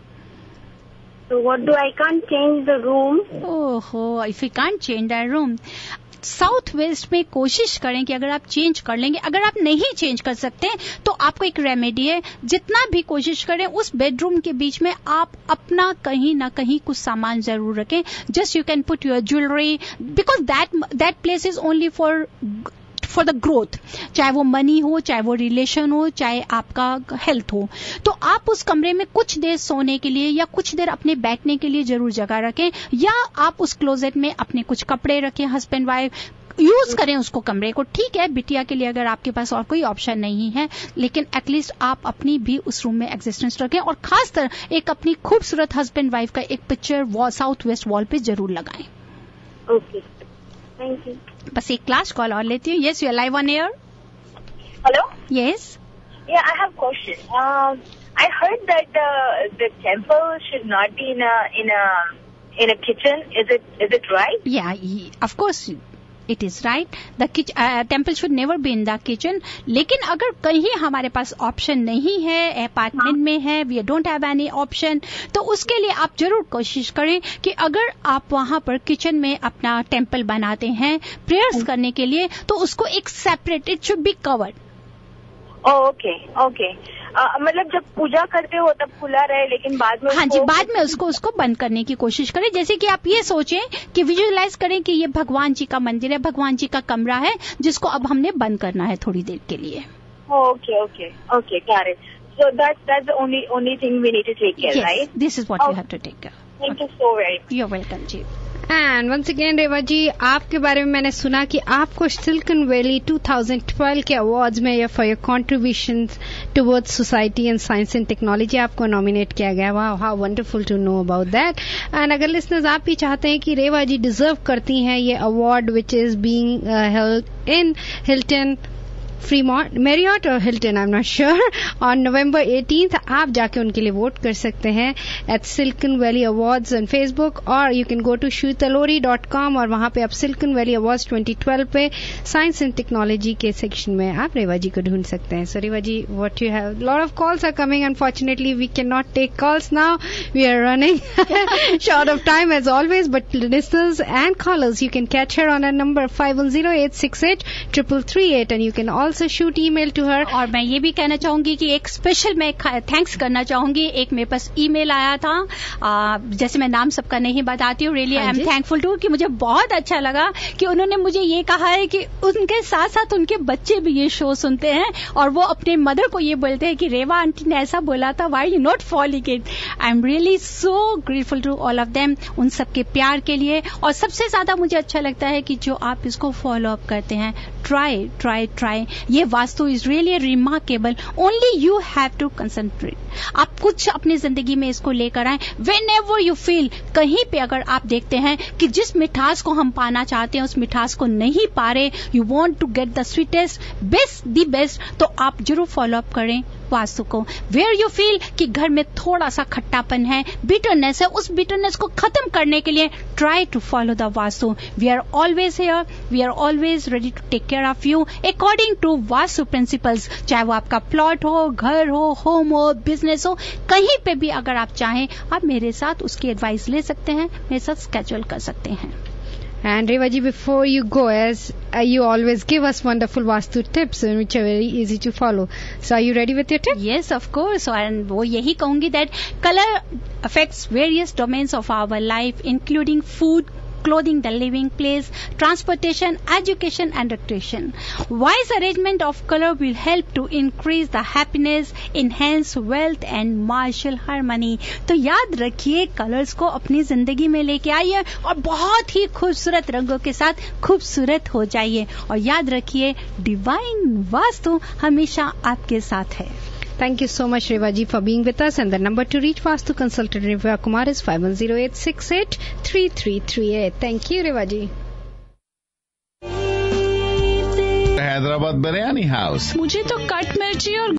D: So what do I can't change the room?
B: Oh, if we can't change the room. South west में कोशिश करें कि अगर आप चेंज कर लेंगे, अगर आप नहीं चेंज कर सकते तो आपको एक रेमेडी है, जितना भी कोशिश करें उस बेडरूम के बीच में आप अपना कहीं ना कहीं कुछ सामान जरूर रखें। Just you can put your jewellery because that place is only for the growth, चाहे वो मनी हो, चाहे वो रिलेशन हो, चाहे आपका हेल्थ हो। तो आप उस कमरे में कुछ देर सोने के लिए या कुछ देर अपने बैठने के लिए जरूर जगह रखें, या आप उस क्लोजेट में अपने कुछ कपड़े रखें, हस्बैंड वाइफ यूज करें उसको कमरे को। ठीक है, बिटिया के लिए अगर आपके पास और कोई ऑप्शन नहीं है, लेकिन एटलीस्ट आप अपनी भी उस रूम में एग्जिस्टेंस रखें, और खासकर एक अपनी खूबसूरत हस्बैंड वाइफ का एक पिक्चर साउथ वेस्ट वॉल पे जरूर लगाएं।
D: Okay, thank you.
B: बस एक क्लास कॉल और लेती हूँ। Yes, you are live on air.
C: Hello?
B: Yes.
C: Yeah, I have a question. I heard that the temple should not be in a kitchen. Is it right?
B: Yeah, of course. It is right. The temple should never be in the kitchen. लेकिन अगर कहीं हमारे पास ऑप्शन नहीं है, अपार्टमेंट में है, we don't have any option, तो उसके लिए आप जरूर कोशिश करें कि अगर आप वहां पर किचन में अपना टेम्पल बनाते हैं प्रेयर्स करने के लिए, तो उसको एक separate, it should be covered.
C: Okay. मतलब जब पूजा करते हो तब खुला रहे, लेकिन बाद में
B: बाद में उसको बंद करने की कोशिश करें। जैसे कि आप ये सोचें कि विजुअलाइज करें कि ये भगवान जी का मंदिर है, भगवान जी का कमरा है, जिसको अब हमने बंद करना है थोड़ी देर के लिए।
C: Okay, got it. So that's the only thing we need to take care,
B: yes,
C: right?
B: This is what you have to take care.
C: Thank you so very much.
B: You're welcome, जी।
A: And once again Reva ji, आपके बारे में मैंने सुना कि आपको सिलिकॉन वैली 2012 के अवार्ड्स में for your contributions towards society and science and technology आपको नॉमिनेट किया गया। वाह, how wonderful to know about that. And अगर लिसनर्स आप भी चाहते हैं कि रेवा जी डिजर्व करती हैं ये award which is being held in Hilton Fremont, Marriott or Hilton, I'm not sure, on November 18th, आप जाके उनके लिए वोट कर सकते हैं at Silicon Valley Awards on Facebook, और you can go to shwetalori.com और वहां पे आप Silicon Valley Awards 2012 पे साइंस एंड टेक्नोलॉजी के सेक्शन में आप रेवा जी को ढूंढ सकते हैं। So Reva ji, what you have, lot of calls are coming. Unfortunately, we cannot take calls now. We are running short of time as always, but listeners and callers, you can catch her on our number 510-868-3338 and you can also shoot email to her.
B: और मैं ये भी कहना चाहूंगी कि एक स्पेशल मैं थैंक्स करना चाहूंगी। एक मेरे पास ईमेल आया था, जैसे मैं नाम सबका नहीं बताती हूँ, really I am thankful to, कि मुझे बहुत अच्छा लगा कि उन्होंने मुझे ये कहा है कि उनके साथ साथ उनके बच्चे भी ये शो सुनते हैं और वो अपने मदर को ये बोलते हैं कि रेवा आंटी ने ऐसा बोला था, why you not following it. I am really so grateful to all of them, उन सबके प्यार के लिए। और सबसे ज्यादा मुझे अच्छा लगता है कि जो आप इसको फॉलो अप करते हैं, ट्राई. ये vastu is really remarkable. Only you have to concentrate. आप कुछ अपनी जिंदगी में इसको लेकर आए. व्हेनेवर यू फील, कहीं पे अगर आप देखते हैं कि जिस मिठास को हम पाना चाहते हैं उस मिठास को नहीं पा रहे, you want to get the sweetest, the best, तो आप जरूर फॉलो अप करें वास्तु को. वेयर यू फील कि घर में थोड़ा सा खट्टापन है, बिटरनेस है, उस बिटरनेस को खत्म करने के लिए try to follow the vastu. We are always here, we are always ready to take care of you according to vastu principles. चाहे वो आपका प्लॉट हो, घर हो, होम हो, बिजनेस हो, कहीं पे भी अगर आप चाहें आप मेरे साथ उसकी एडवाइस ले सकते हैं, मेरे साथ स्केड्यूल कर सकते हैं.
A: And Revaji, before you go, as you always give us wonderful Vastu tips, which are very easy to follow. So are you ready with your tip?
B: Yes, of course. And वो यही कहूंगी that color affects various domains of our life, including food, clothing, the living place, transportation, education and recreation. Wise arrangement of color will help to increase the happiness, enhance wealth and martial harmony. तो याद रखिए, कलर्स को अपनी जिंदगी में लेके आइए और बहुत ही खूबसूरत रंगों के साथ खूबसूरत हो जाइए. और याद रखिए, डिवाइन वास्तु हमेशा आपके साथ है.
A: Thank you so much, Revaji, for being with us. And the number to reach Vastu consultant Reva Kumar is 5108683338. Thank you, Revaji.
F: Hyderabad biryani house.
G: मुझे तो कट मिर्ची और